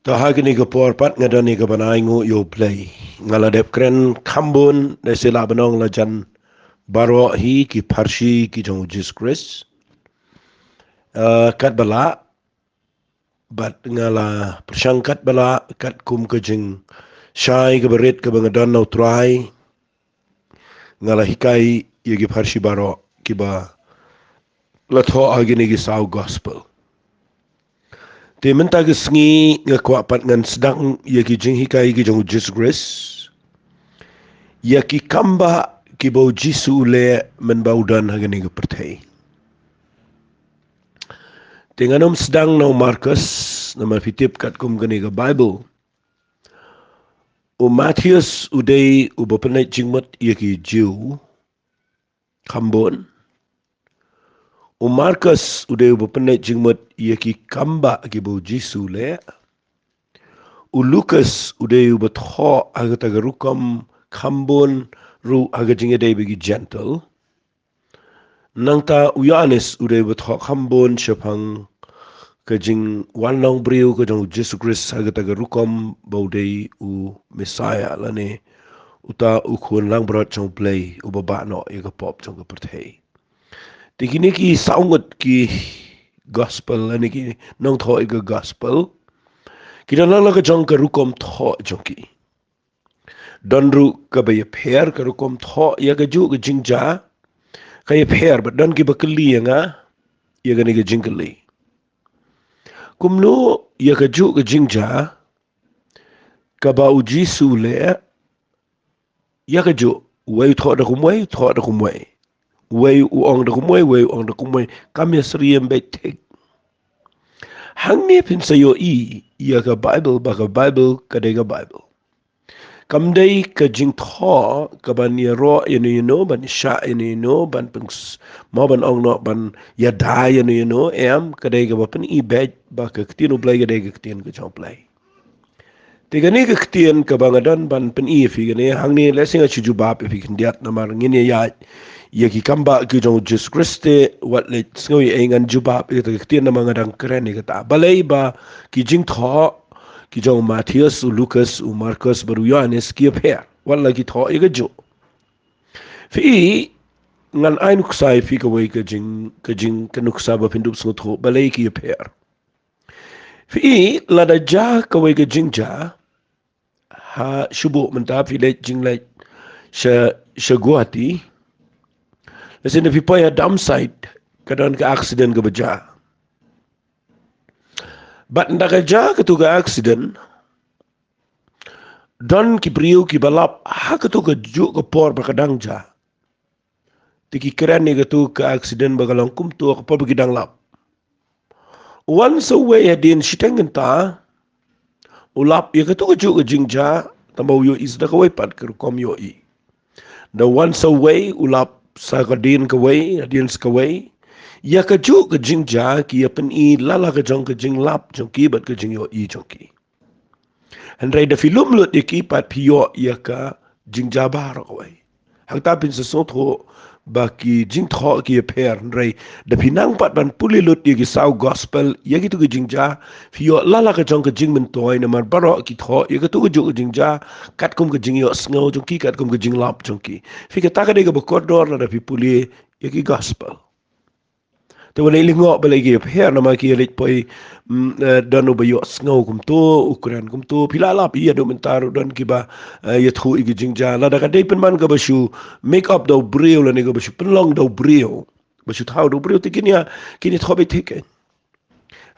Tahagini ke porpat ngadani ke banaingu yo play. Ngaladep kren kambun de sila benong lajan baro hi ki parsi ki jong Jesus Christ. Kat bala bat ngala persangkat bala kat kum ke jing syai ke berit ke bangadan no try ngala hikai yegi parsi baro ki ba latho agini ki sau gospel. Te menta ke sengi ngakwapat ngan sedang yegi jing hikai ki jong Jesus Christ. Ya ki Kambah ki bau Jisu le men baudan hagani ke pertai. Tenganom sedang no Markus nama fitip kat kum gani ke Bible. O Matthias udai u bapenai jingmat ya ki Jiu Kambon. O Markus udai u bapenai jingmat ya ki Kambah ki bau Jisu le. O Lukas udai u batho agata garukam Kambon ru agajinga dai bagi gentle. Nangta Yohanes udai batho Kambon syapang kajing wanong brio kajang Jesus Christ agata garukam baudai u Messiah lane uta ukun lang berat chong play u baba no ya pop chong perthei. Tikini ki saungot ki gospel lane ki nong tho iga gospel. Kita lang ka jong garukam tho jong ki. Donru ka bay pher ka rukom tho ya ga ju ga jingja ka ya pher but don ki bakli nga ya ga ni ga jingli. Kumno ya ga ju ga jingja ka ba u Jisu le ya ga ju wei tho da kumwei tho da kumwei wei u ong da kumwei wei ong da kumwei kam ya sriem be tek hang ne pin sa yo I ya ga Bible ba ga Bible ka de ga Bible kam dai ka jing tho ka ban ya ro you know ban sha you know ban pengs mo ban ong no ban ya da you know em ka dai ga ba pen I be ba ka ktino blai ga dai ga ktien ga jong blai Tegani ke ktien ke bangadan ban pen I fi gani hang ni lesing a chuju bab fi kindiat na mar ngini ya ki Kambah ki jong Jesus Christe wat le ngoi engan jubab ke ktien na mangadang keren ni kata balai ba ki jing tho ki jong Matthias u Lukas u Markus baru Yohanes ki apher wala ki tho i jo fi ngan ai nuksai fi ka wei ka jing ka nuksa ba pindup so tho balai ki apher fi lada ja ka wei ka jing ja ha shubu mentap fi le jing le sha guati lesin fi pa ya downside kadang ka accident ka baja but ndaka ja ka tu ka accident don ki brio ki balap ha ka tu ka ju ka por ba kadang ja tiki keren ni ka tu ka accident ba kalang kum tu ka por ba kidang lap once away adin shitengen ta ulap ya ka tu ka ju ka jingja tambah yo is da ka wai pat ka kom yo I the once away ulap sa ka din ka wai adin ka wai ya ka ju ka jingja ki ya pen I lala ka jong ka jing lap jong ki bat ka jing yo I jong ki Andrai da filum lut ki pat pio ya ka jingja bar ka wai hang ta pin sa so tho ba ki jing tho ki per Andrai da pinang pat ban puli lut ki sau gospel ya ki tu ki jingja pio lala ka jong ka jing men toy na mar baro ki tho ya ka tu ki ju ka jingja kat kum ka jing yo sngo jong ki kat kum ka jing lap jong ki fi ka ta ka de ka bokodor la da pi puli ya ki gospel te wala ilingo balagi her na maki elit poi danu bayo snow kum to ukuran kum to pilalap iya do mentaru dan kiba ya thu igi jingja la da kadai pen man ga basu make up do brio la ne ga basu penlong do brio basu thau do brio te kini thobe tike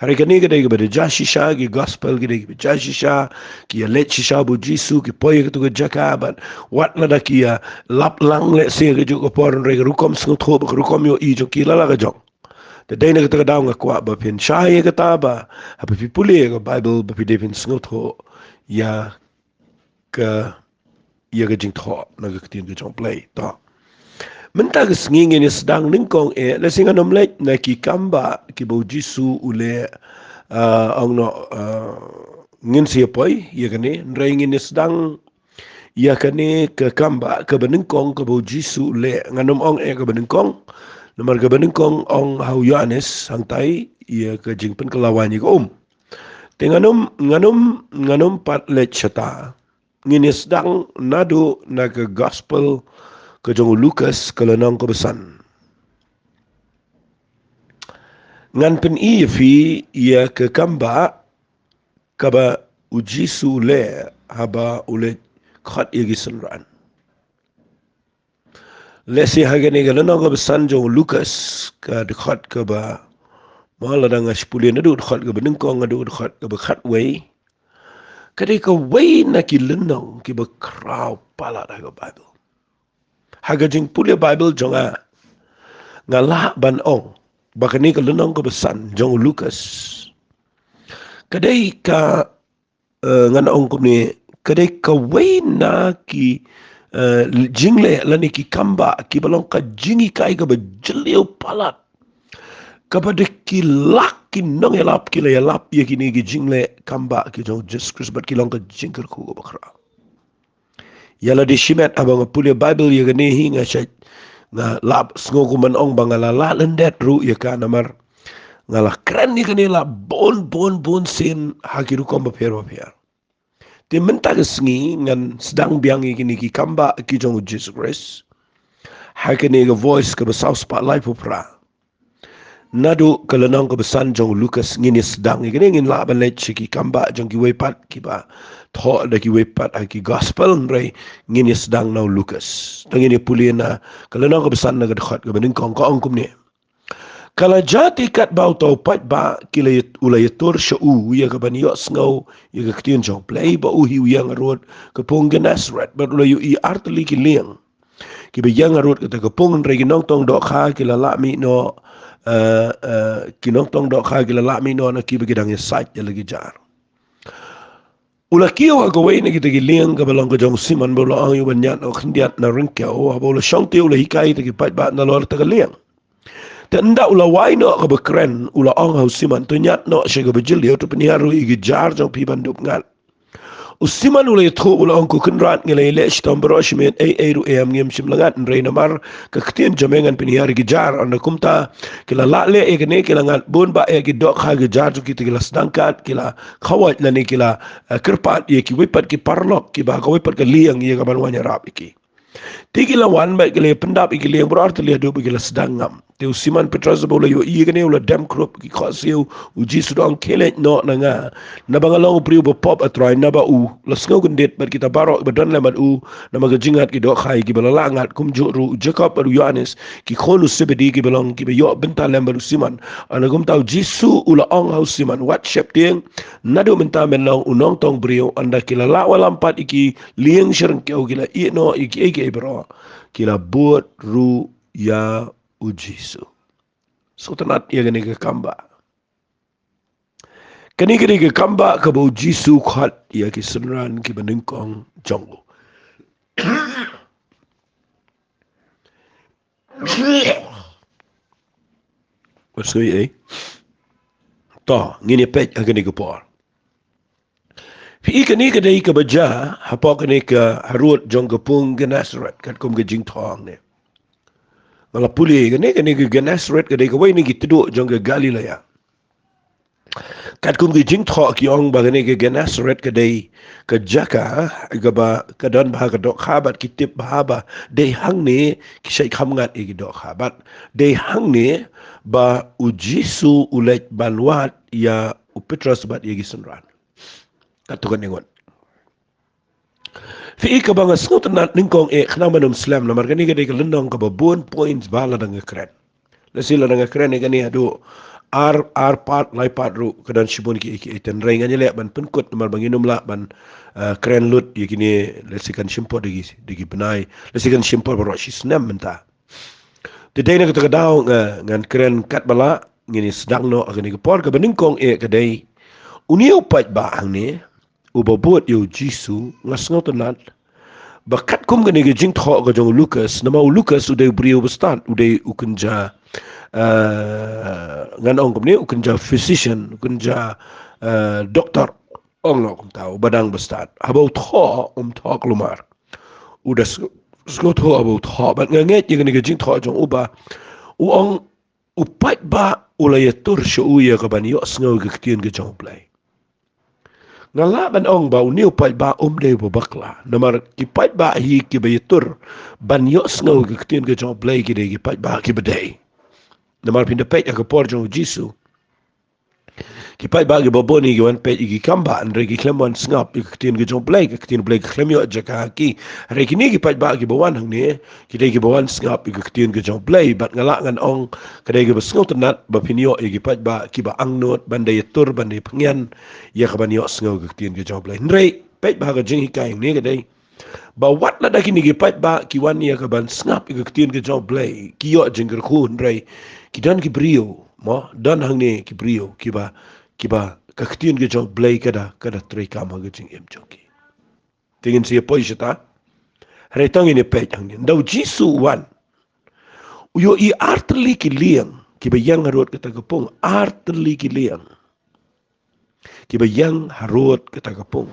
hari kani ga dai ga bade jashisha gi gospel gi dai jashisha ki let shisha bu Jisu ki poi ga to ga jaka but wat la da ki lap lang le se ga ju ko por re rukom sno tho ba rukom yo I jo ki la ga jong the day na kita daw nga kwa ba pin shaye kata ba happy pipuli ga Bible ba pidepin sngot ho ya ka jing tho na ga tin ga jong play ta menta ga snging ni sedang ningkong lesing anom le na ki Kambah ki bo Jisu ule ang no ngin siya poi ya kani nraingin ni sedang ya kani ke Kambah ke beningkong ke bo Jisu le nganom ong ka beningkong Nomor gabaning kong ong hau Yohanes hang tai ia ke jingpen kelawani ko Nganum pat let syata. Ngini sedang nadu naga gospel ke jong Lukas ke lenong ke besan. Ngan pen fi ia ke Kambah kaba Jisu le haba ule khat igi senran. Lesi hagani ke lenong ke besan jong Lukas ke dekat kaba malah dengan 10 nadu dekat ke benengkong nadu dekat ke bekat wei. Ketika wei nak lenong ki bekrau pala dah ke Bible. Haga jing pulia Bible jonga ngalah ban ong. Bahkan ni ke lenong ke besan jong Lukas. Kedai ka ngan ong kum ni kedai ka wei na ki jingle lani ki Kambah ki balong ka jingi kai ka bejeliu palat. Kepada ki lak ki nong elap ki le elap ye ki ni ki jingle Kambah ki jong Jesus Christ bat ki long ka jingker ku ka bakra. Yala di shimet abang pulia Bible ye gani hinga syait nga lap sngoku man ong bangala la lendet ru ye ka namar ngalah keren ni kani la bon sin hakiru kom baper. Ti menta kesngi ngan sedang biang ye kini ki Kambah ki jong Jesus Christ. Hakini ke voice ke besau spotlight pupra. Nadu kelenong ke besan jong Lukas ngini sedang ngini ngin la ban lech ki Kambah jong ki wepat ki ba tho da ki wepat ki gospel nrai ngini sedang nau Lukas ngini pulina kelenong ke besan na ke dekat ke beningkong ko ongkum ni kala jati kat bau tau pat ba kila ulai tur shu ya ke ban yo ngau ya ke ktien jong play ba u hi yang rod ke pung Genasret ba ulai i artli ki liang ki be yang rod ke pung nrai nong tong do kha kila la mi no kinong tong dok kha gila la mi no na ki begidang ya site ya lagi jar ula kiyo ga wei na kita giling ga balong ga jong siman bola ang yu banyan o khndiat na ringkya o bola shongte ula hikai ta ki pat ba na lor ta liang ta nda ula wai no ga bekren ula ang hau siman to nyat no she ga bejil yo to peniaru igi jar jong pi bandup ngal usiman ula yatho ula ang ku kunrat ngile le shtom brosh men ay ru am ngem shim lagat nreina mar ka ktien jamengan peniar gi jar anda kumta kila la le e gne kila ngat bon ba e gi dok ha gi jar ju kiti kila sedangkat kila khawat lani kila kerpat ye ki wipat ki parlok ki ba ka wipat ka liang ye ka banwanya rap iki tigi lawan ba kila pendap iki liang berarti lihat do kila sedang ngam te usiman Petrus bola yo i gne ula dem krop ki khasiu uji sudang kele no nanga na bangalong priu bo pop atrai na ba u lasngo gundet bar kita barok badan lamad u na magajingat ki do khai ki balalangat kumju ru Jacob ru Yohanes ki khonu sebedi ki balong ki yo benta lambar usiman anagum tau Jisu ula ong hau siman wat shep tieng nadu menta menong unong tong priu anda kila la walampat iki lieng shereng keu kila i no iki ege bro kila buat ru ya Jisu. So tenat ia gani ke Kambah. Kani ke Kambah ke bau Jisu khat ia ki senran ki benengkong jonggo. Wasui to ngini pet agani ke por. Fi kani ke dai ke baja hapa kani ke harut jong ke pung Genasret kat kum ke jing thong ne. Malah puli kani ke Genasret ke dai ke wai ni ki tuduk jong ke Galilea. Kat kum ki jing tho ki ong ba ni ke Genasret ke dai ke jaka ke ba ke dan ba ke dok khabat ki tip ba ba dei hang ni ki sai kham ngat i dok khabat dei hang ni ba Jisu ulet banwat ya Petrus bat ye gisenran kat tu kan ngon fi ka bang asngot na ningkong e khna manum slam na margani ke dei ke lendong ke ba bon points bala dang kren la sila dang kren e gani adu ar part lai part ru kedan shibun ki iten rai ngani le ban penkut nomor banginum la ban kren lut yakini lesikan shimpo digi benai lesikan shimpo baro shi snam menta de dai nak tagadaw ngan kren kat bala ngini sedang no agani ke por ke beningkong e kedai uniu pat ba angni ubabot yo Jisu ngasngot nat bakat kum gani ke jing tho ga jong Lukas nama Lukas udai brio bestan udai ukunja ngan ong kum ni ukunja physician ukunja doktor ong no kum tahu badang bestan habau tho tho kelumar udah skot tho habau tho bat nganget ye gani ke jing tho jong uba uong upat ba ulayatur shu ya ka ban yo sngo ke ktien ke jong play ngala ban ong ba uniu pai ba de bakla namar ki pai ba hi ki bayitur ban yo sngo ki tin ke jong play ki de ki pai ba ki bade namar pinda pai ka por jong Jisu ki pai ba ki boboni ki wan pai ki Kambah andre ki klemon snap ki tin ke jong play ki tin play ki klemyo jaka ki re ki ni ki pai ba ki bawan hang ne ki de ki bawan snap ki tin ke jong play bat ngala ngan ong ka de ki basngo tanat ba pinyo ki pai ba ki ba angnot ban de tur ban de phngyan ya ka ban yo sngo ki tin ke jong play andre pai ba ka jing hi kai ne ka de ba wat la da kini ki pai ba ki wan ya ka ban snap ki tin ke jong play ki yo jing ker khun andre ki dan ki brio mo dan hang ne ki brio ki ba ka tin ke jong play kada tre kam ha jing em joki tingin si poi shita re tang ini pe hang ne dau Jisu wan uyo I artli ki liang ki ba yang harot ka tagapong artli ki liang ki ba yang harot ka tagapong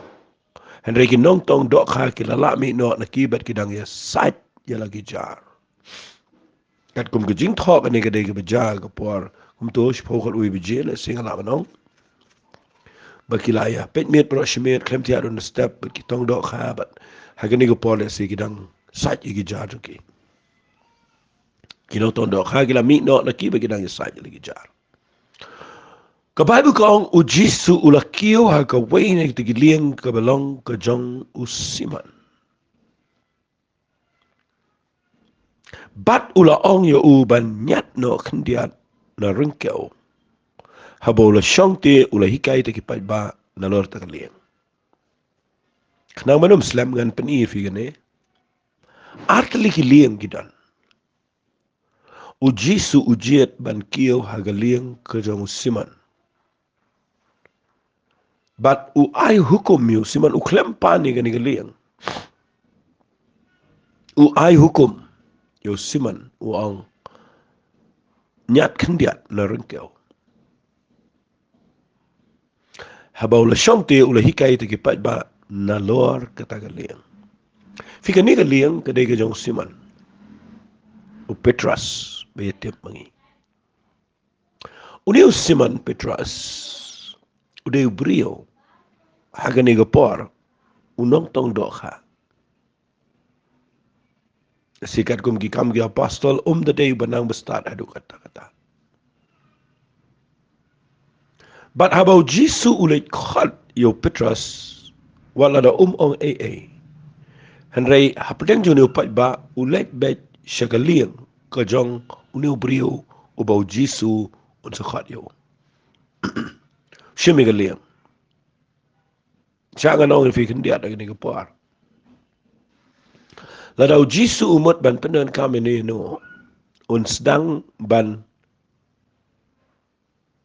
Henry ki nong tong dok ha ki lala mi no na ki bat ki dang ya sat ya lagi jar kat kum ki jing thok ani ka de ki ba jar ka por kum to shpokol ui bi jele singa la nong bakilaya pet met pro shmet klem ti adon step but ki tong dok ha bat ha ki ni ko por le si ki dang sat ki jar ki nong tong dok ha ki la mi no na ki ba ki dang ya sat ya lagi jar ka Bible ka ong u Jisu ula kiyo ha ka wei na ki liang ka belong ka jong usiman bat ula ong yo u ban nyat no khendiat na ringkeo habo la shongte ula hikai te ki pai ba na lor ta liang khna manum slam ngan pani fi gane artli ki liang gidan u Jisu u jet ban kiyo ha ga liang ka jong siman bat u ai hukum yu siman u klem pani ga ni ga liang u ai hukum yo siman u ong nyat khendiat na ringkeo habau la shongte ula hikai te ki pai ba na lor kata ga liang fika ni ga liang ka de ga jong siman u Petras be tep mangi uniu siman Petras u de brio haga ni ga por unong tong do kha sikat kum ki kam ki apostol the day banang bestat adu kata kata but habau Jisu ulet khat yo Petras wala da ong Henry hapdeng juniu pai ba ulet bet shagaliang ka jong uniu brio ubau Jisu un sa khat yo shimi galiang cha nga nong fi kendiat ni ka par la dau Jisu umot ban penen kamene no un sedang ban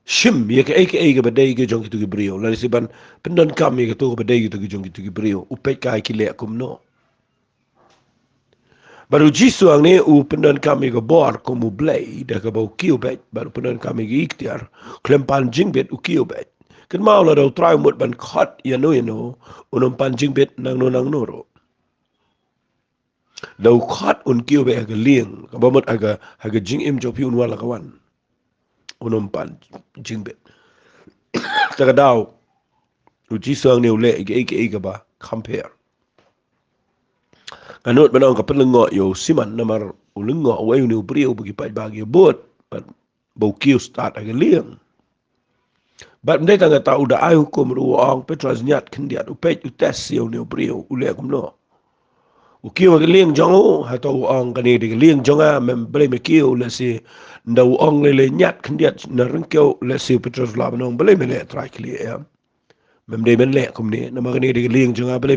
shim ye ke ga badai ge jong ki brio la si ban penen kam ye to badai ki jong ki brio upet kai ki le kum no baru Jisu ang ne u penen kam ye ga bor ko mu blai da ka bau kiu bet baru penen kam ye iktiar klempan jingbet u kiu bet ken mau la dau try mot ban khat ya no unum pan jingbet nang no ro dau khat un kiu be ga lieng ka ba mot aga jing im jo pi un wala kawan unum pan jingbet ta ga dau u Jisu ang ne u le ga ba compare kanut banong ka pelengo yo siman namar ulengo away ni brio bagi pai bagi bot but bau kiu start aga liang but ndai tanga ta uda ai hukum ruang Petras nyat kendiat u pet u tes yo ni brio u le kum no u kiu aga liang jongo ha to ong kani de liang jonga mem ble me kiu le si ndau ong le nyat kendiat na ringkeu le si Petras la banong ble me le try clear mem de men le kum ni na magani de liang jonga ble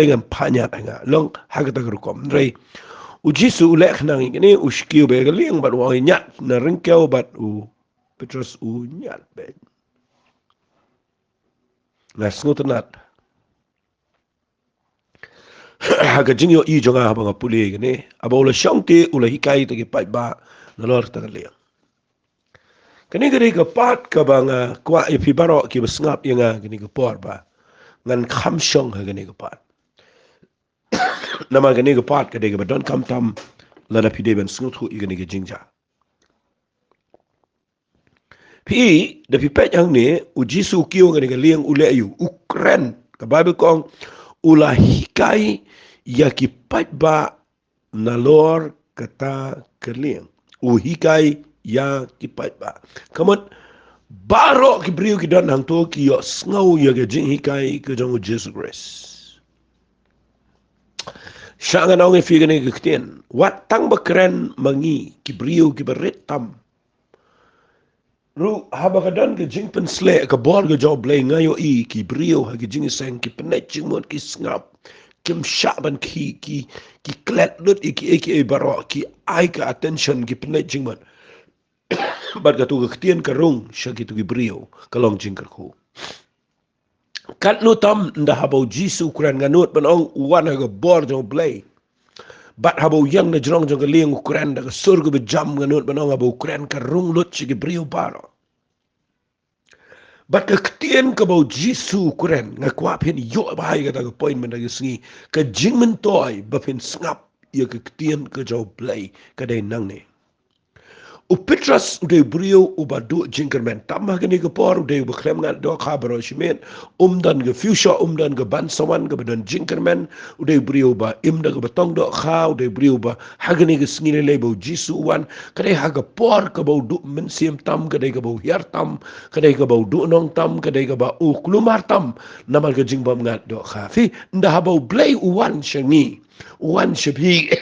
ngam phanya nga long hagata rukom rei u Jisu le khnang ni u skiu be ga liang bat wa nyat na ringkeu bat u Petrus u nyat be na snotanat haga jingyo I jonga ha banga puli ni abola shongte ula hikai te ki pai ba na lor ta liang kani gari ka pat ka banga kwa ipi baro ki basngap yanga gani ka por ba ngan kham shong ha gani ka pat nama gani ka pat ka de ka don kam tam la na pide ben snut hu igani ka jingja Pi da pi pet yang ni Jisu kio ngani ka liang ule ayu Ukren ka Bible kong ula hikai ya ki pat ba nalor kata keliang hikai ya ki pat ba kamot baro ki brio ki dan hang to ki yo ngau ya ke jing hikai ke jong Jesus Christ syangan ang fi gani ke ktien wat tang bakren mangi ki brio ki berit tam ru haba kadan ke jing pen sle ke bor ke job lay ngayo ki brio ha ke jing seng ki penet jing mon ki ngap kim shaban ki klet lut ki baro ki ai ka attention ki penet jing mon bat ka tu ke ktien ka rung sya ki tu ki brio kalong jing ko kat no tam nda haba Jisu kuran nganut panong wan ha ke bor job lay bat haba yang na jrong jong liang Ukraine da surga be jam nganut banong haba Ukraine ka rung lut chi brio baro bat ka ktien ka bau Jisu Ukraine nga kwa phen yo bahai ka ta point man da sngi ka jingmen toy ba phen ngap ya ka ktien ka jo play ka dai nang ne u Petras de brio u badu jinkermen tamma gani ka por de u krem ngal do khabaro shimen dan ga fuchsia dan ga ban sawan ga badan jinkermen u de brio ba da ga batong do khaw de brio ba hagani ga sngi le bo Jisu wan kare haga por ka bo du men sim tam ga de ga bo hiar tam ka de ga bo du nong tam ka de ga ba u klumar tam namal ga jingbam ngal do kha fi nda ha bo blay u wan shangi wan shabi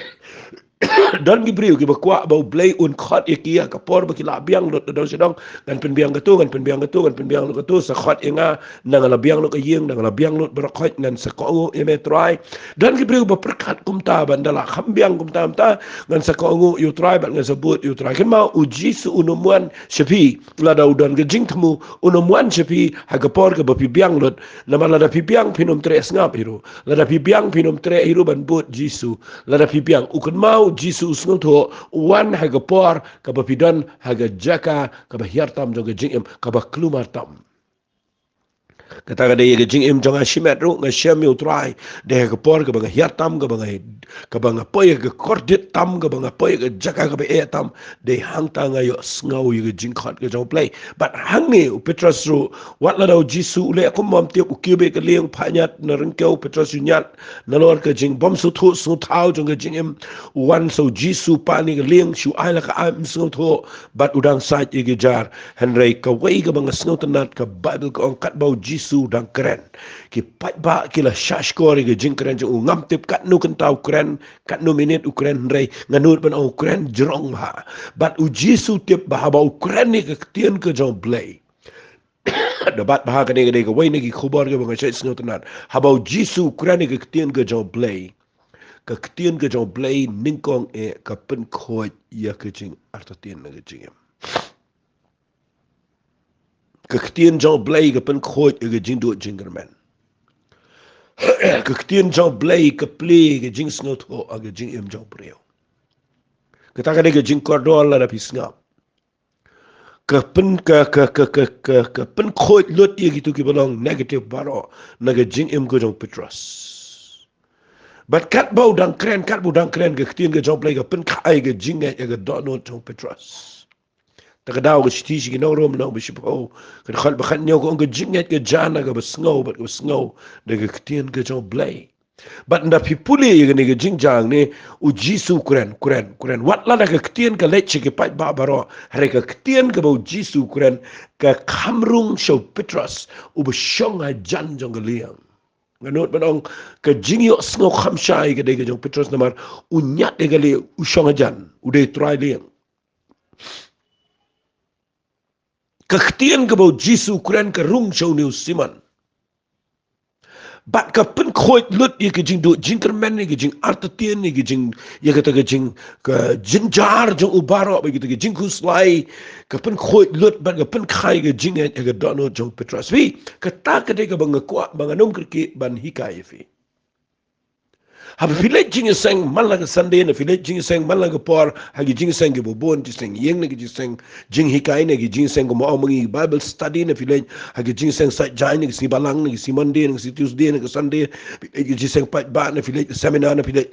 dan gibriu ki bakwa bau blay un khat ikia ka por ba kila biang lot do sedong kan pen biang gatu kan pen biang gatu kan pen biang lot gatu sa khat inga nang la biang lot ka yeng nang la biang lot ber khat ngan sa ko eme try dan gibriu ba perkat kumta bandala kham biang kumta amta ngan sa ko you try ba ngan sebut you try kan mau uji su unumuan sepi la dau dan ge jing temu unumuan sepi ha ka por ka ba pi biang lot na mala da pi biang pinum tre ngap hiru la da pi biang pinum tre hiru ban but Jisu la da pi biang ukun mau Jisu sngoto wan haga por kabapidan haga jaka kabahiartam joga jingem kabaklumartam kata kada ye jing im jonga shimet ru nga shem yu try de ga por ga banga hiat tam ga banga poy ga kordit tam ga banga poy ga jaka ga be tam de hang ta nga yo ngau yu jing khat ga jong play but hang ni Petrus ru wat la do Jisu le ko mom te ku kibe ga liang phanyat na ring keu Petrus yu nyat na lor ka jing bom su thu su thau jong ga jing im wan so Jisu pa ni ga liang shu ai la ka am su thu but udang sai ge jar henry ka wei ga banga snot nat ka Bible ko kat bau Jisu dan keren ki pat ba ki la shashkori ge jing keren ju ngam tip kat nu kan tau keren kat nu minit ukren rei nganut ban ukren jrong ha bat u Jisu tip ba ba ukren ni ke tien ke jong blay debat bah ka ne ge wei ni ki khobor ge bang shai snot nat ha ba Jisu ukren ni ke tien ke jong blay ka tien ke jong blay ningkong e ka pen khoi ya ke jing artatien na ge jing Kektien jong blay ke pen khoj ke jing do jingerman. Kektien jong blay ke play ke jing snot ho ke jing em jong breo. Kita kade ke jing kordol la pis ngap. Ke pen khoj lot ye gitu ki belong negative baro na ke jing em ko jong Petrus. But kat bau dang kren ke kektien ke jong blay ke pen kai ke jing ke do no jong Petrus. Takadaw ke stisi ki nong rom nong bisipo ke khal bakhan nyo ko ke jinget ke jana ke besngo bat ke besngo de ke ktien ke jong blay bat nda pipuli ye ke jingjang ni u Jisu kuren wat la ke ktien ke leche ke pat ba baro re ke ktien ke bau Jisu kuren ke kamrung show Petrus u besyong ha jan jong ke liang nganut banong ke jingyo sngo khamshai ke de ke jong Petrus namar u nyat de ke le u syong ha jan u de try liang Kektien ke bau Jisu kuren ke rung show ni usiman. Bat ka pen khoi lut ye ke jing do jinkerman ni ke jing artatien ni ke jing ye kata ke jing ke jinjar jong ubaro be ke jing kuslai ke pen khoi lut bat ke pen khai ke jing ye ke dono jong Petrus vi ke ta ke de ke bang kwa bang nom ke ban hikai fi. Have village jing sang malaga Sunday na village jing sang malaga por hagi jing sang ge bobon jing sang yeng na jing sang jing hikai na jing sang mo amangi Bible study na village hagi jing sang sa jain na si balang na si Monday na si Tuesday na Sunday jing sang pat ba na village seminar na village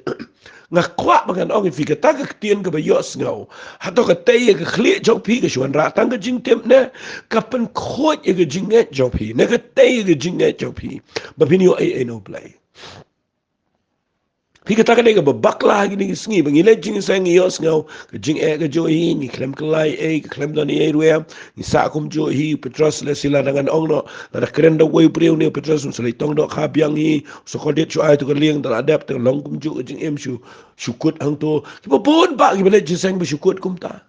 nga kwa bagan ong fi ka ta ka tien ka ba yos ngau hato ka tay ka khli jok pi ka shwan ra tang ka jing tem na ka pen khot ye ka jing nget jok pi na ka tay ka jing nget jok pi ba pin yo ai no play Pika taka nega babakla hagi nigi sngi bangi le jing sang yos ngau ka jing ka jo hi ni klem klai ka klem doni ruya ni sa kum jo hi Petros le sila dengan ong no la keren da wei priu ni Petros so le tong do kha biang hi so ko det chu ai to ka liang da adap ta long kum jo jing em shu shukut hang to ki bon ba ki le jing sang ba shukut kum ta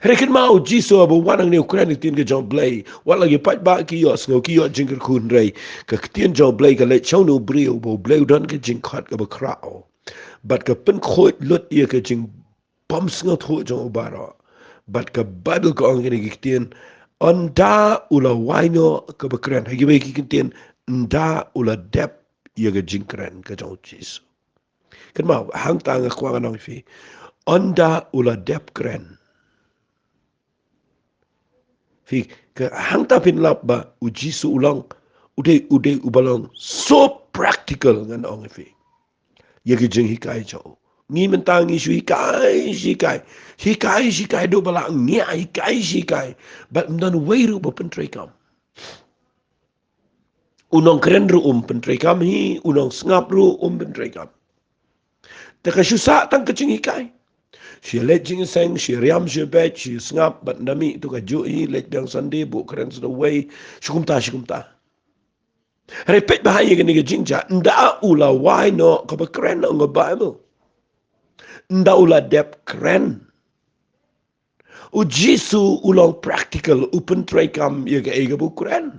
Rekin mau Jisu abu wanang ni Ukraine tin ke John Blay wala lagi pat ba ki yos ngau ki yot jing kun rei ka tin John Blay ka le chau no brio bo Blay don ke jing khat ka ba krao but ka pen khot lut ye ka jing pom sngo tho jong bara but ka Bible ko ang ni tin onda ula waino ka ba kran hagi ba ki tin nda ula dep ye ka jing kran ka jong Jisu kan mau hang ta nga kwa nang fi onda ula dep kran Fi ke hang ta pin lap ba uji su ulang ude ubalong so practical ngan ong fi ye ge jing hikai chau ni mentang isu hikai do bala ngia hikai but dan weiru bo pentrai kam unong keren ru pentrai kam hi unong ngap ru pentrai kam ta ka shusa tang ka jing hikai She let jing sang, she riam she bet, she snap, but nami to ka jui, let down Sunday, book crens away, shukumta. Repeat bahaya ka ni jingja, nda ula why no ka ba kren ang Bible. Nda ula dep kren. U Jisu ulang practical, upen try kam ye ka ega bu kren.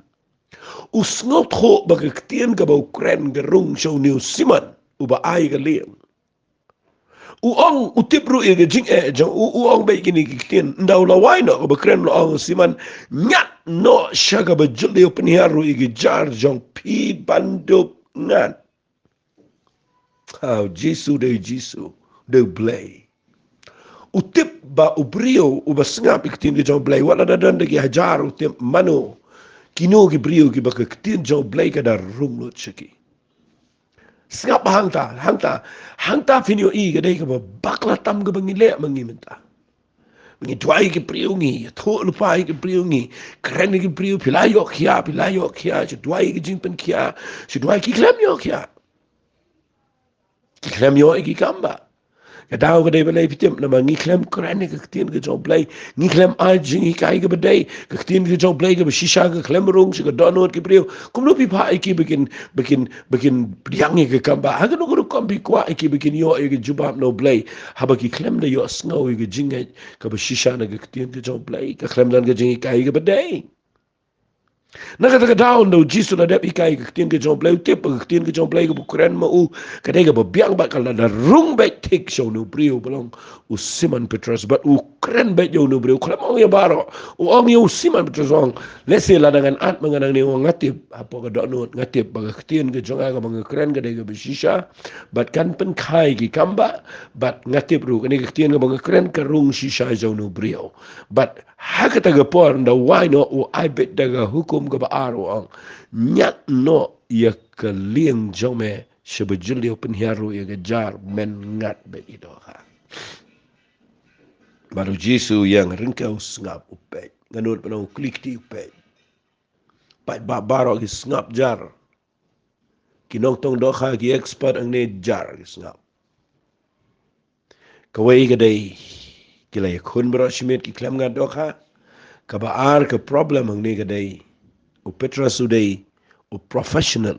U snot ho ba ka ktien ka ba kren gerung show new Simon, uba ay ka liam. Uong utipru ye jing jang uong ba kini kitin ndaw la why no ba kren lo ang siman ngat no shaga ba juli open hiaru ye jar jang pi bandup ngat how Jisu de blay utip ba ubrio uba snap kitin jang blay wala dan de hajar utip mano kino ki brio ki ba kitin jang blay ka da rumlo chiki Singap hangta finio I gadai ka bakla tam ka bangile mangimenta. Mangi tuai ki priungi, tho lupa ki priungi, keren ki priu pilayo kia, si tuai ki jingpen kia, si tuai ki klemyo kia. Ki klemyo ki Kambah. Kadao ka day balay pitim na mga ngiklem keren ka katin ka jong play, ngiklem ajing hikai ka baday, ka katin ka jong play ka bashisha ka klemrung, si ka donot ki priyo, kumlo pipa iki bikin priyangi ka Kambah, hagan ko kampi kwa iki bikin yo iki jubab no play, haba ki klem na yo sngaw iki jingay ka bashisha na ka katin ka jong play, ka klem dan ka jing hikai ka baday. Nakatagadaw no Jisu na dep ikai kaktin ke jong play tip kaktin ke jong play ke bukuran mau kadai ke biang ba kala na rung back take show no brio belong u Simon Petrus but u keren back yo no brio kala mau ya baro u ong yo Simon Petrus ong lese la dengan at menganang ni ong ngatip apa ka donut ngatip ba kaktin ke jong aga bang keren kadai ke besisha but kan pen kai ki Kambah but ngatip ru kani kaktin ke bang keren ka rung shisha jo no brio but hakata ga por nda why no u I bet daga hukum ga baaro ang nyak no ya ka liang jome sebejul yo penhiaru ya jar men ngat bet itu ha baru Jisu yang ringkau ngap upet nganut penau klik ti upet pat baro gi ngap jar kinong tong do kha gi expert ang ne jar gi ngap kawai ga dai kilay kun bro shimit ki klam ngat do kha ka baar ka problem ang ne ga dai u Petrus uday u professional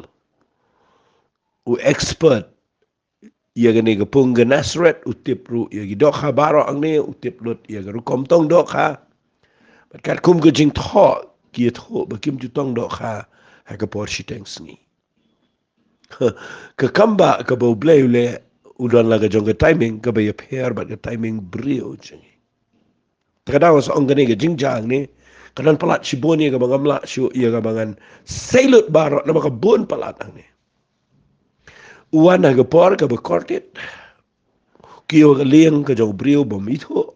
u expert ia gani gapung ga Nazareth u tipru ia gi dok ha baro ang ne u tiplut ia ga rukom tong dok ha kat kum ga jing tho ki tho ba kim ju tong dok ha ha ga por shiteng sngi ka Kambah ka bo blay le u don la ga jong ga timing ka ba ya pair ba ga timing brio jing kadang so ang gani ga jing jang ni kanan palat si bon ia ka bangamla si ia ka bangan sailot barok na maka bon palat ang ni Uan na gapor ka bakortit. Kio ka liang ka jong brio bom ito.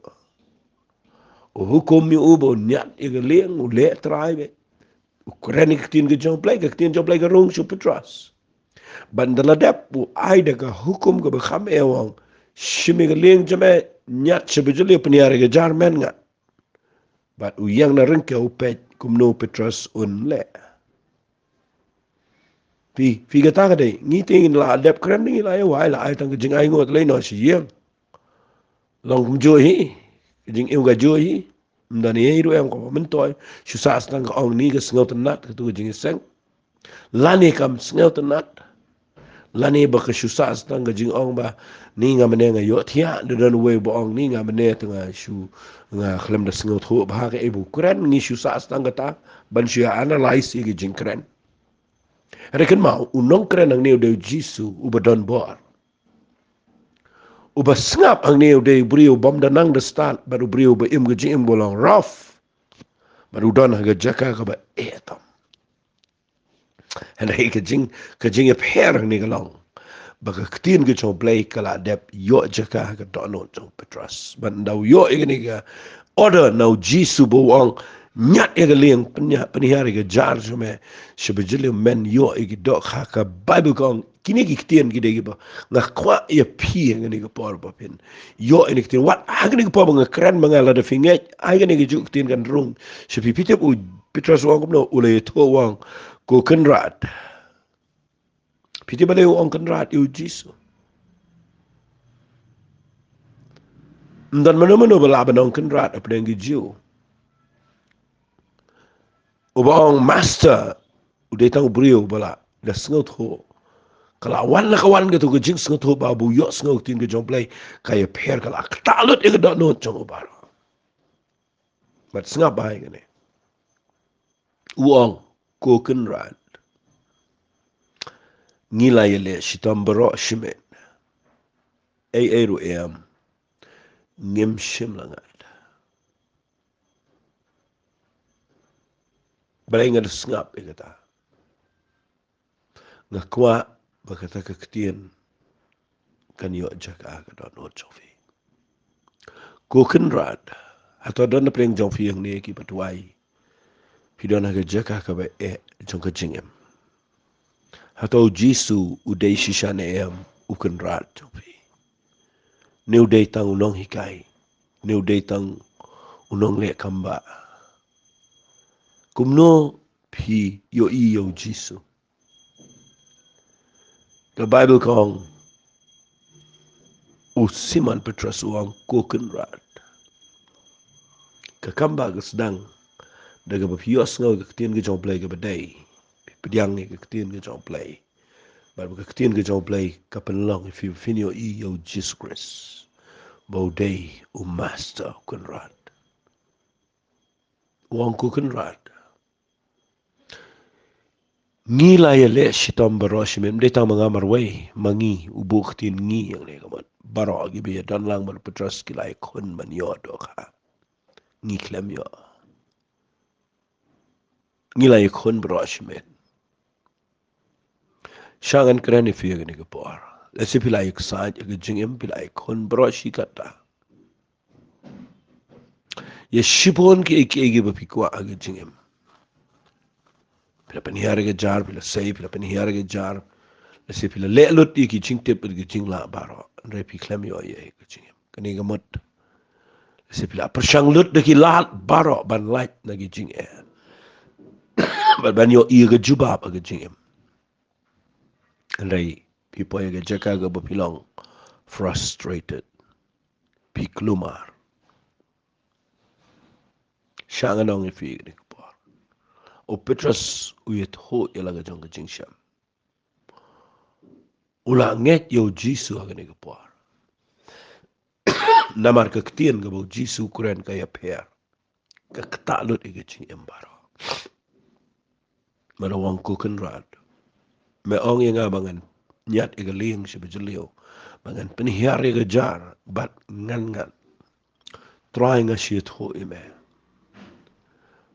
O hukum mi ubo nyat ka liang u le trai. Ukraini ka tin ka jong play ka tin jong play ka rung su petras. Bandaladap u ai da ka hukum ka bakham ewang. Shimi ka liang jame nyat sebejuli peniara ka jarmen nga. But u yang na ringke u pet kumno petras un le. Fi kata ka day, ngiting la adap keren ni la wai la ai tang ka jing ai ngot le no si yang. Long kum jo hi, jing eu ga jo hi. Mdani e ru em ko mentoy, su sa stang ka ong ni ka sngot nat ka tu jing seng. Lani kam sngot nat. Lani ba ka su sa stang ka jing ong ba ni nga mene nga yo thia de don we bo ong ni nga mene tanga su nga khlem da sngot ho ba ka e bu kren ni su sa stang ka ta ban su analyze i jing kren. Rekan mau unong kren ang neo de Jisu ubadon bor. Uba sngap ang neo de brio bom da nang da start baru brio ba im ga jim bolong rough. Baru don ha jaka ka ba etam. En hy ka jing ep her ni galong. Ba ka ktin ga chong play kala dep yo jaka ka don no chong petras. Ban daw yo igni ga order now Jisu bo wang nyat e ga liang penihari ga jar me sebejele men yo igi dok ha ka Bible kong kini ki ktin gi de ba nga kwa ye pi ngani ga por ba pin yo ini ktin wat agni ga por nga kran mga la de finget ai ga ni ga juk ktin kan rung sepi pitep u Petras wang no ule to wang ko kenrat pitep ale wang kenrat yu Jisu dan mana-mana balaban ang kenrat apa yang gijiu ubang master udah tahu beliau bala dah sengot ho kalau awan lah kawan gitu ke jing sengot ho babu yok sengot tin ke jomplay kayak per kalau talut ik dak not jong bar mat sengap bai gane uang ko kenrat ngilai le shitam baro shimet ai ru em ngem shim langat balai ngad sengap ikata ngakwa bakata kektian kan yo jaka ka don not jofi ko kenrat atau don preng jofi yang ni ki patuai pidona ka jaka ka ba jong ka jingem atau Jisu udai shisha ne em ukenrat jofi New day tang unong hikai. New day tang unong le Kambah. Kumno pi yo Jisu. The Bible kong usiman Petras uang koken rat. Ka Kambah ka sedang daga bapios ngaw ka ketien ka jong play ka badai. Pediang ni ka ketien ka jong play. Baru ka ketien ka jong play ka penlong if you fin yo Jesus Christ. Bau day master kunrat. Uang kunrat. Ngila ya le shitam barosh mem de tang mangamar way mangi ubuk tin ngi yang le kamat baro gi be dan lang bar petras kilai kon man yo do kha ngi klem yo ngila ya kon barosh mem shangan krani fi ni ko por le se pilai sa ge jingem pilai kon barosh kata ye shipon ki ge be pikwa ge jingem pila penihare ge jar pila sei pila penihare ge jar se pila le lot ki ching tip ki ching la baro re pi klem yo ye ki ching kani gamot se pila persang lut de ki lat baro ban light na ki ching ban yo i ga juba ba ki ching re pi po ye ga jaka ga pilong frustrated pi klumar shangan ong fi ni ko o Petrus uyet ho ye la ga jong ki ching sham ula nget yo Jisu ga ni ko namar ka ktien ga bo Jisu kuren ka ya per ka ktalut i ga ching baro Marawang kuken rad. Me ong yang abangan nyat igaling si bejeliu. Bangan penihar iga jar bat ngan. Try nga shit ho ime.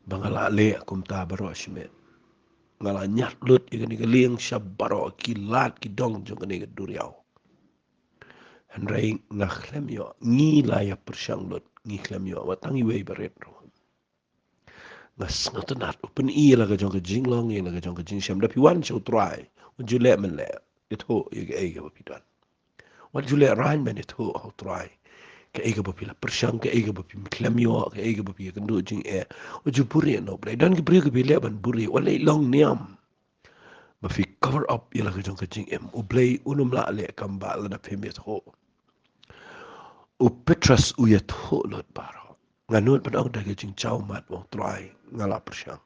Bangala le akum ta baro shimet. ngala nyat lut igani liang shabaro kilat kidong jong ni duriau handrai ngakhlem yo ngi la ya persyang lut ngi klem yo watangi wei beret ro ngas ngatanat open i la ga jong ka jinglong i la ga jong ka jing sham da piwan show try jule men le it ho ye ga pidan wat jule rain men it ho try ke ega bapi la persyang ke ega bapi klem yo ke ega bapi kan do jing o ju puri no bre dan ke bri ke bi le ban buri wala long niam bafi cover up ila ka jong ka jing o blay unum la le kambah la na pemit ho o Petrus u yet ho lot baro nganut pan ang dage jing chau mat wong try ngala persyang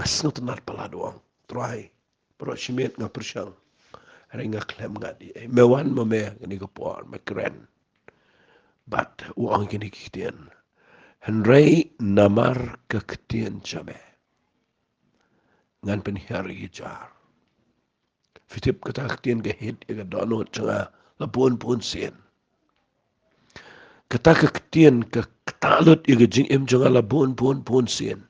ngasnut nar pala doang try pro shimet nga persyang ringa klem ngadi mewan me ni ko por me kren bat u ang kini kitian henrei namar kektian chame ngan pen hari jar fitip kata ketian ke hit ke dono changa la pun sen kata kektian ke talut ke jing em changa la pun sen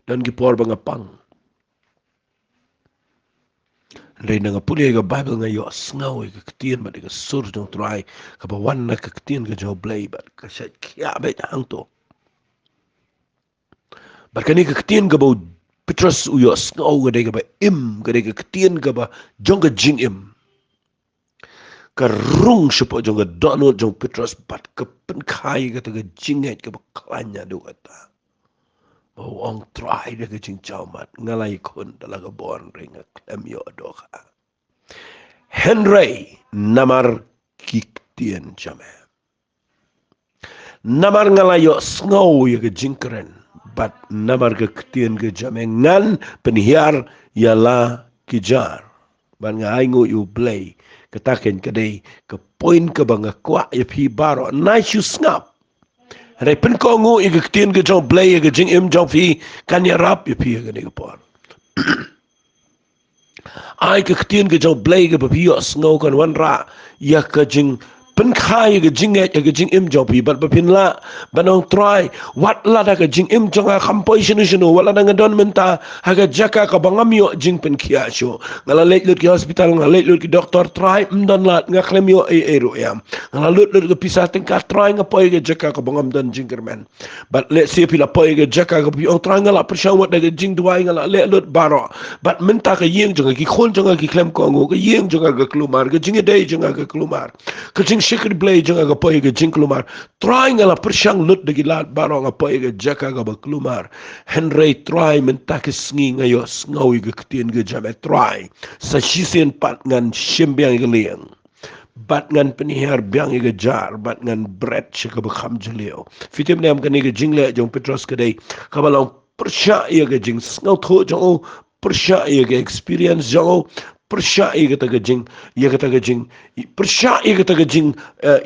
dan ki por bangapang Rei nga puli ga Bible nga yo sngaw ga ketian ba ga sur dong try ka ba wan na ka ketian ga jo blay ba ka sha kya ba hang to ba ka ni ka ketian ga ba Petrus u yo sngaw ga ba im ga ka ketian ga ba jong ga jing im ka rung siapa jong ga Donald jong Petrus bat ka pen kai ga ta ga jinget ga ba klanya do kata ba ong try ga jing chau mat ngalai kun dalaga born ring klem yo do ka Henry namar kiktian jame. Namar ngalayo sngaw ya ke jingkeren. Bat namar ke ktian ke jame ngan penhiar yala kijar. Ban nga aingo yu blay. Kataken kadai ke poin ke banga kwa ya pi baro. Nice you snap. Rai pen ko ngu ya ke ktian ke jong blay ya ke jing im jong fi kan ya rap ya pi ya ke por. Ai ke ketian ke jong blay ke babiyo sngaw kan wan ra ya ke jing pen khai ke jing ya ke jing im jong pi bat bapin la banong try wat la da ke jing im jong a kampoi sinu wala da ngadon menta ha ke jaka ka bangam yo jing pen kia sho ngala leit lut ke hospital ngala leit lut ke doktor try mdon la ngaklem yo ro yam ngala lut ke pisah tingkat try ngapoi ke jaka ka bangam dan jing kermen but let see pila poi ke jaka ka pi ong try ngala persyaw wat da ke jing duai ngala leit lut baro but menta ke yeng jong ki khon jong ki klem ko ngo ke yeng jong ga klumar ke jing dei jong ga klumar ke jing shikri blay jong ga poi ke jing klumar try ngala persyang lut de gilat baro ga poi ke jaka ga klumar henry try menta ke sngi ngayo snawi ke ktien ke jame try sa shisen pat ngan shimbyang ke liang bat ngan penihar biang ke jar bat ngan bread ke bekham jeleo fitim ne am ke ke jingle jong Petrus ke dei ka balong persya ye ke jing sngaw tho jong persya ye ke experience jong persya ye ke ta jing ye ke ta jing persya ye ke ta jing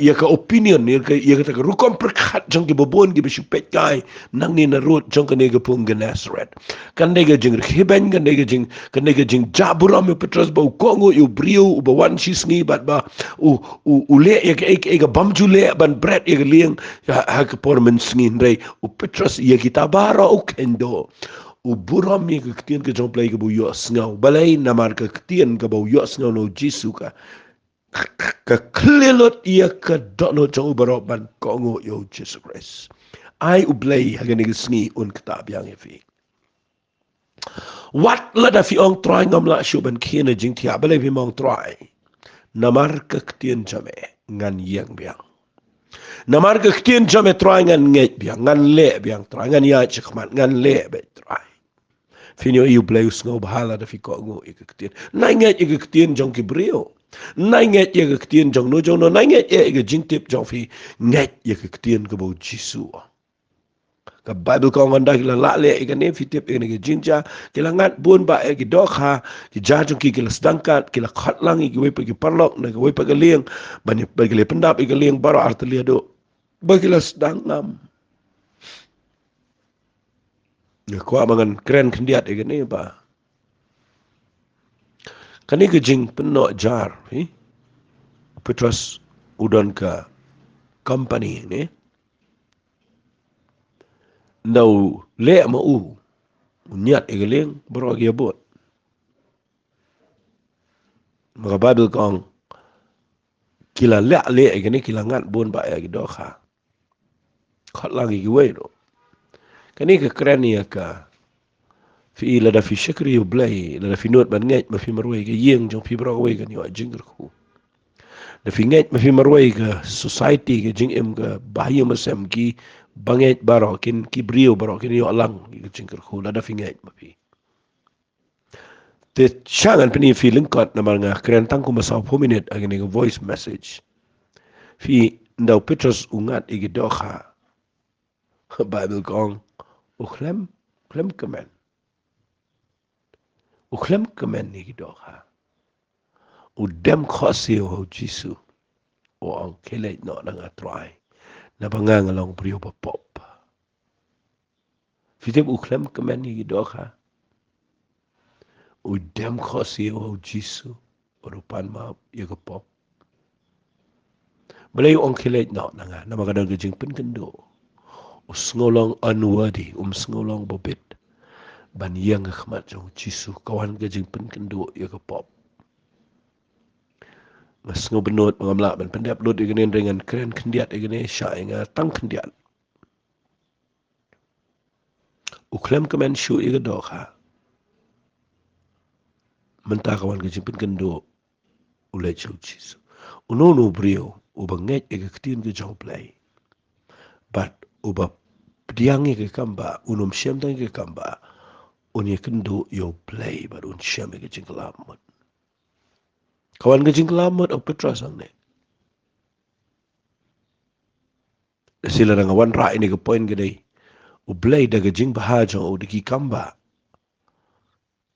ye ke opinion ye ke ta rukom perkhat jong ke bobon ke bisu pet kai nang ni na rut jong ke ne ke pung ke Nazareth kan ne ke jing hiben kan ne ke jing jaburam Petrus ba ko ngo yu brio ba wan shis ni bat ba u le ye ke bamju le ban bread ye ke liang ha ke por men ngin rei Petrus ye kita bara o kendo u buram ye ke ktien ke jong play ke bu yo sngaw balai namar ke ktien ke bu yo sngaw no Jisu ka klelot ye ke dono jong baroban ko ngo yo Jesus Christ ai u blay ha ke ne sngi un kitab yang fi wat la da fi ong try ngam la shuban kina jing tia balai fi mong try namar ke ktien jame ngan yang biang namar ke ktien jame try ngan nget biang ngan le biang try ngan ya chikman ngan le be try Finyo iu bleus ngo bahala da fi ko ngo ikaktian. Nainget ikaktian jong ki brio. Nainget ikaktian jong no jong no. Nainget ikakjintip jong fi nget ikaktian ke bau Jisu. Ka Bible ko nganda kila lale ikane fitip ikane ke jinja kila ngat bun ba ki dokha ki jajong ki kila sedangkat kila khatlang iki wepa ki parlok na ki wepa ke liang bani bagi le pendap iki liang baro artelia do. Bagila sedangam. Ya kuat mangan keren kendiat ikane ba. Kani ke jing penok jar, Petrus udon ke company ni, nau le ma u, Unyat igeling bro gi abot. Maka Bible kong kila le igani kila ngat bon ba ya gidoka. Khat lagi giwe do. Kani ke keren ya ka fi lada fi shakri yu blay lada fi not ban ngej ma fi marway ke yeng jong fi bro we kan yo jingr ku. Da fi ngej ma fi marway ke society ke jing em ke bahaya masam ki bangej baro kin ki brio baro kin yo alang ki jingr ku lada fi ngej ma fi. Te shangan pini fi lingkot na nga keren tang ku masaw po minute agani ke voice message. Fi ndaw Petrus ungat igidoka. Bible kong uklem kemen. Uklem kemen igidoka. Udem khosi o Jisu o ang kelej no nga try na bangangalong brio pa pop. Fitib uklem kemen igidoka. Udem khosi o Jisu o rupan ma yaga pop. Balay ang kelej no nga na magadang gajing pinkendo. Usngolong unworthy sngolong bobit. Ban yang khmat jong Jisu kawan gajing pinkendo yaga pop. Mas ngobenot mengamlak ban pendap lot igene dengan keren kendiat igene sya inga tang kendiat. Uklem kemen syu iga doka. Mentah kawan kejimpin kendo ulai jauh Jisu. Unono brio uba ngej iga ketin ke jauh play. But uba pediangi ke Kambah unum syam tang ke Kambah unya kendo yo play but un syam iga jingkelamut. Kawan ke jingkelamut au Petrus ang ne. Sila nga wan ra ini ke poin gede. Ublay daga jing bahajang o diki Kambah.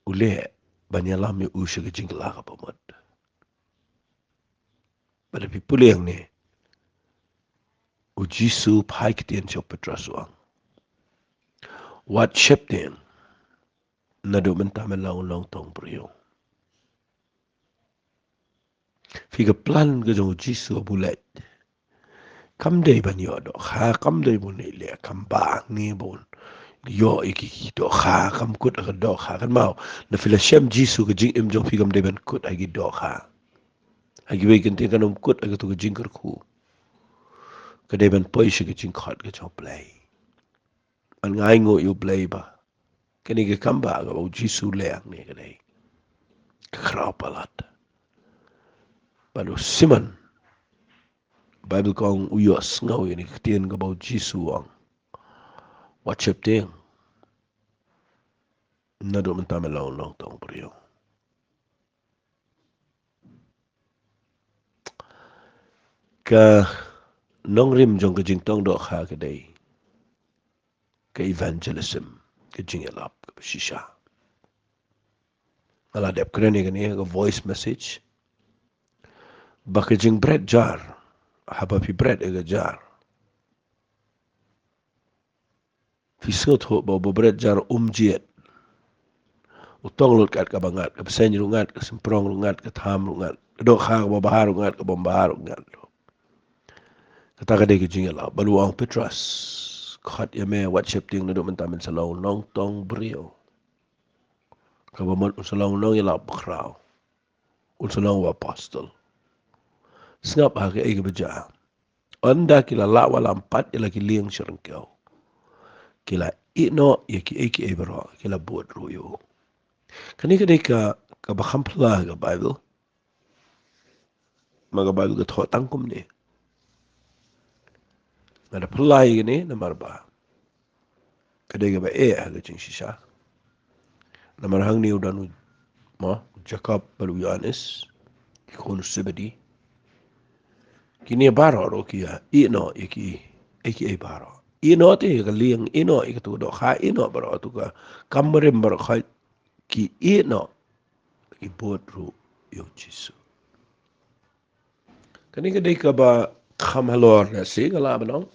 Ule banyalami usya ke jingkelaka pamut. Pada pipuli yang ni Jisu pai ketian siya Petrus wang. What shaped him? Nado mentamen laung tong priyo. Figa plan ke jong Jisu bulat. Kam day ban yo do ha kam day bun ile kam bang ni bun. Yo iki do ha kam kut ak do ha kan mau. Na fila syam Jisu ke jing im jong figam day ban kut agi do ha. Agi wei kenting kan kut agi tu ke jing kerku. Ke day ban poi sy ke jing khat ke jong play. An ngai ngo yo play ba. Kini ke Kambah ke bau Jisu leang ni ke day. Kekrapalat. Baru Simon Bible kong uyos ngau ini ketien ke bau Jisu ang. Wacap tiang. Nado mentame laung tong priyo. Ka nong rim jong ke jing tong do kha ke day. Ke evangelism. Ke jing elap ke shisha. Ala dep kreni ke ni ke voice message. Ba ke jing bread jar. Haba pi bread ke jar. Fisot ho bau bread jar jiet. Utong lut kat ka bangat, ka pesen rungat, ka semprong rungat, ka tham rungat. Do kha ka bahar rungat, ka bahar rungat. Kata ka de ke jingala, baluang Petrus. Khat ya me wat shep ting na do mentamen salaw nong tong brio. Ka bamot salaw nong ila bakraw. Salaw apostle. Sngap ha ke ay beja. Anda kila la wala empat ila kiling syarengkau. Kila ino ya ki eki ebro, kila buat ruyo. Kani kadai ka bakampla ka Bible. Mga Bible ka thot tangkum ni. Ada pelai ni nomor ba. Kadai ka ba ha ka jing sisa. Nomor hang ni udan mo Jacob balu Yohanes ikon sebedi. Kini baro ro kia ino iki eki baro. Ino te ka liang ino ikatu do kha ino baro tu ka kamrem baro kha ki ino ibot ru yo Jisu. Kani kadai ka ba kham halor na si kala banong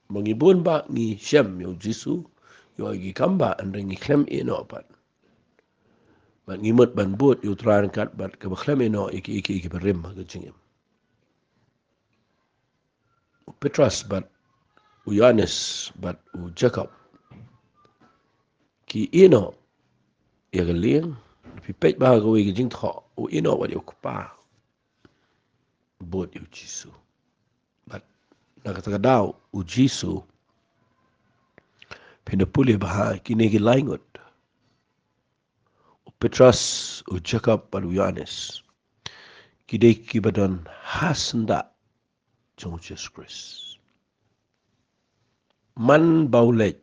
mangibun ba ni syam yo Jisu yo agi Kambah andeng ni klem ino pat. Ban ngimut ban bot yo tran kat bat ka klem ino iki berim ka jingim. Petrus bat Yohanes bat Jacob ki ino ya ga liang pi pet ba ga wi jing tho u ino wa yo pa bot yu Jisu but nakataga daw u Jisu pinapuli baha kini gi laingot u Petras u Jacob u Yohanes kidai kibadan hasanda jong Jesus Christ man baulet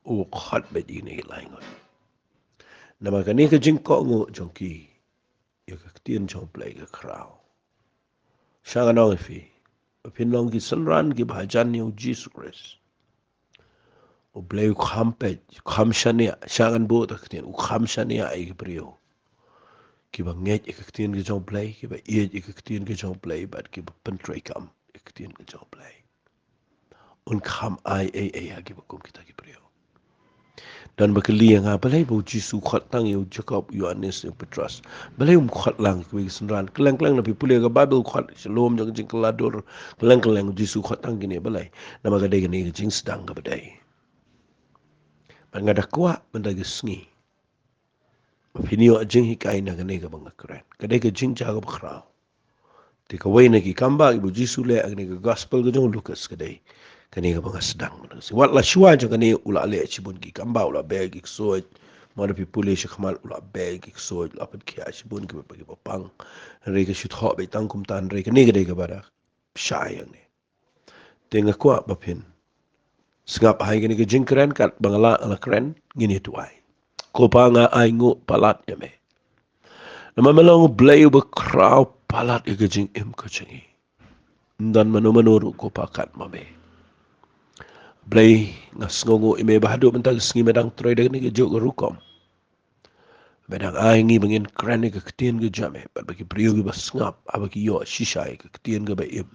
u khat be ini gi laingot nama kani ka jing ko ngu jong ki ya ka tien jong play ga kraw shanga no fi pinlong ki sanran ki bhajan ni u Jesus Christ u play u khampet khamshania shangan bo ta tien u khamshania ai ki prio ki ba nget ik tien ki jong play ki ba ie ik tien ki jong play but ki ba pentray kam ik tien ki jong play un kham ai ki ba kum kita ki prio dan bakali nga balai bo Jisu khat tang yu Jacob Yohanes yu Petras balai khat lang ki sunran klang klang na pi pule ga Bible khat shalom jang jing klador klang klang Jisu khat tang gini balai nama ga dei ni jing sedang ga badai man ga dakwa man da gisngi Pinio jing hikai na gane ga bang kren kadai ga jing ja ga bkhra te ka wai na ki Kambah ibu Jisu le agne ga gospel ga jong Lucas kadai kani ga bang sedang man si wat la shwa jang kani ula le chibun ki Kambah ula bag ik so mana pi pule shi khamal ula bag ik so la pat ki chibun ki ba ki pang re ga shit ho be tang kum tan re kani ga dei ga bara shay ne te nga kwa ba pin sngap hai gani ga jing kren kat bangala ala kren ngini tuai ko pa nga ai ngu palat ya me nama melong blay ba kraw palat ga jing im ko chingi dan manu ko pakat mame blay nga sngongo ime bahado mentag sngi medang troy dagni ga jog rukom medang ai ngi bangin krani ga ktien ga jame ba bagi priyo ga sngap abaki yo shisha ga ktien ga ba im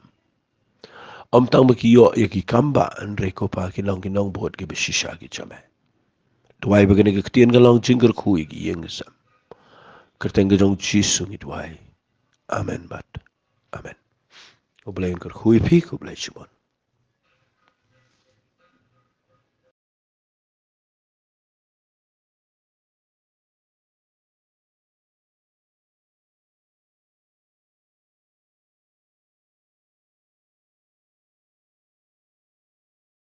om tang baki yo ya ki Kambah andre ko pa kinong bot ga shisha ga jame tuai bagani ga ktien ga long jingar kui gi yeng sam kerteng ga jong Jisu ngi tuai amen bat amen. Oblay ang kui pi, oblay simon.